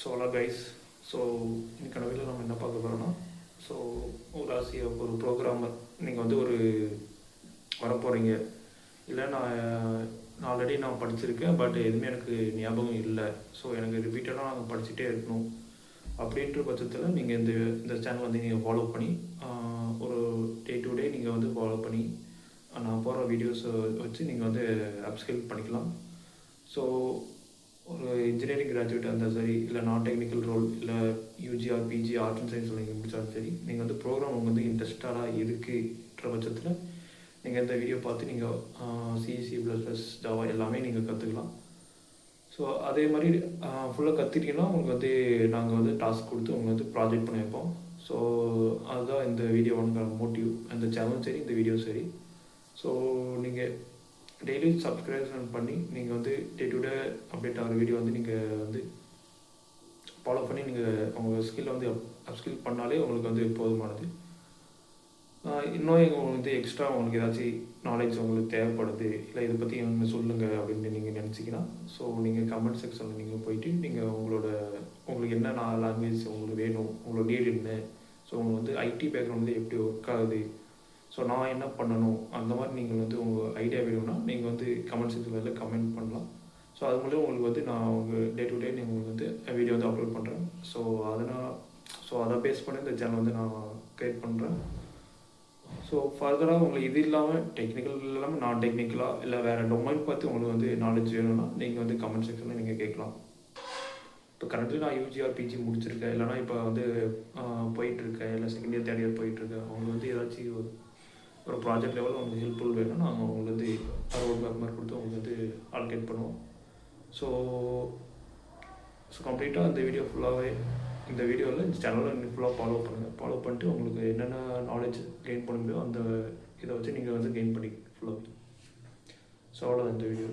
Hello guys. So இன்னைக்கான வீடியோவில் நம்ம என்ன பார்க்க போகிறோம்னா, ஸோ ஒரு ஆசிரியர் ஒரு ப்ரோக்ராமர் நீங்கள் வந்து ஒரு வரப்போகிறீங்க. இல்லை நான் ஆல்ரெடி படிச்சிருக்கேன், பட் எதுவுமே எனக்கு ஞாபகம் இல்லை. ஸோ எனக்கு ரிப்பீட்டடாக நாங்கள் படிச்சுட்டே இருக்கணும் அப்படின்ற பட்சத்தில் நீங்கள் இந்த சேனல் வந்து நீங்கள் ஃபாலோ பண்ணி ஒரு டே டு டே நீங்கள் வந்து ஃபாலோ பண்ணி நான் போகிற வீடியோஸை வச்சு நீங்கள் வந்து அப்ஸ்கில் பண்ணிக்கலாம். ஸோ ஒரு இன்ஜினியரிங் கிராஜுவேட்டாக இருந்தால் சரி, இல்லை நான் டெக்னிக்கல் ரோல், இல்லை UG or PG arts and science நீங்கள் முடித்தாலும் சரி, நீங்கள் வந்து ப்ரோக்ராம் உங்களுக்கு வந்து இன்ட்ரெஸ்டாக இருக்குன்ற பட்சத்தில் நீங்கள் இந்த வீடியோ பார்த்து நீங்கள் சிசி ப்ளஸ் ஜாவா எல்லாமே நீங்கள் கற்றுக்கலாம். ஸோ அதே மாதிரி ஃபுல்லாக கற்றுக்கிட்டீங்கன்னா உங்களுக்கு வந்து நாங்கள் வந்து டாஸ்க் கொடுத்து உங்களுக்கு வந்து ப்ராஜெக்ட் பண்ணி வைப்போம். ஸோ அதுதான் இந்த வீடியோவோட மோட்டிவ், அந்த சேனலும் சரி இந்த வீடியோ சரி. ஸோ நீங்கள் டெய்லி சப்ஸ்கிரிப்ஷன் பண்ணி நீங்கள் வந்து டே டு டே அப்டேட் ஆகிற வீடியோ வந்து நீங்கள் வந்து ஃபாலோ பண்ணி நீங்கள் உங்கள் ஸ்கில்லை வந்து அப்ஸ்கில் பண்ணாலே உங்களுக்கு வந்து போதுமானது. இன்னும் உங்களுக்கு வந்து எக்ஸ்ட்ரா உங்களுக்கு ஏதாச்சும் நாலேஜ் உங்களுக்கு தேவைப்படுது, இல்லை இதை பற்றி எனக்கு சொல்லுங்கள் அப்படின்னு நீங்கள் நினச்சிங்கன்னா, ஸோ நீங்கள் கமெண்ட் செக்ஷனில் நீங்கள் போயிட்டு நீங்கள் உங்களுக்கு என்ன லாங்குவேஜ் உங்களுக்கு வேணும், உங்களோட நீட் என்ன, ஸோ உங்களுக்கு வந்து ஐடி பேக்ரவுண்ட் வந்து எப்படி ஒர்க் ஆகுது, ஸோ நான் என்ன பண்ணணும், அந்த மாதிரி நீங்கள் வந்து உங்கள் ஐடியா வேணும்னா நீங்கள் வந்து கமெண்ட் செக்ஷனில் கமெண்ட் பண்ணலாம். ஸோ அது மூலம் உங்களுக்கு வந்து நான் உங்கள் டே டு டே உங்களுக்கு வந்து வீடியோ வந்து அப்லோட் பண்ணுறேன். ஸோ அதை பேஸ் பண்ணி இந்த சேனல் வந்து நான் க்ரியேட் பண்ணுறேன். ஸோ ஃபர்தராக உங்களுக்கு இது இல்லாமல் டெக்னிக்கல் இல்லாமல் நான் டெக்னிக்கலாக இல்லை வேறு டொமைன் பார்த்து உங்களுக்கு வந்து நாலேஜ் வேணும்னா நீங்கள் வந்து கமெண்ட் செக்ஷனில் நீங்கள் கேட்கலாம். இப்போ கரண்ட்லி நான் யூஜிஆர் பிஜி முடிச்சிருக்கேன், இல்லைனா இப்போ வந்து போயிட்டுருக்கேன், இல்லை செகண்ட் இயர் தேர்ட் இயர் போயிட்டுருக்கேன், அவங்களுக்கு வந்து ஏதாச்சும் ஒரு ப்ராஜெக்ட் லெவலில் உங்களுக்கு ஹெல்ப்ஃபுல் வேணும்னா நாங்கள் உங்களுக்கு வந்து ரோட் மேப் மாதிரி கொடுத்து உங்களுக்கு வந்து ஆல்கேட் பண்ணுவோம். ஸோ கம்ப்ளீட்டாக இந்த வீடியோவில் இந்த சேனலில் நீங்கள் ஃபுல்லாக ஃபாலோ பண்ணிட்டு உங்களுக்கு என்னென்ன நாலேஜ் கெயின் பண்ண முடியும் அந்த இதை வச்சு நீங்கள் வந்து கெயின் பண்ணி ஃபுல்லாக. ஸோ அவ்வளோதான் இந்த வீடியோ.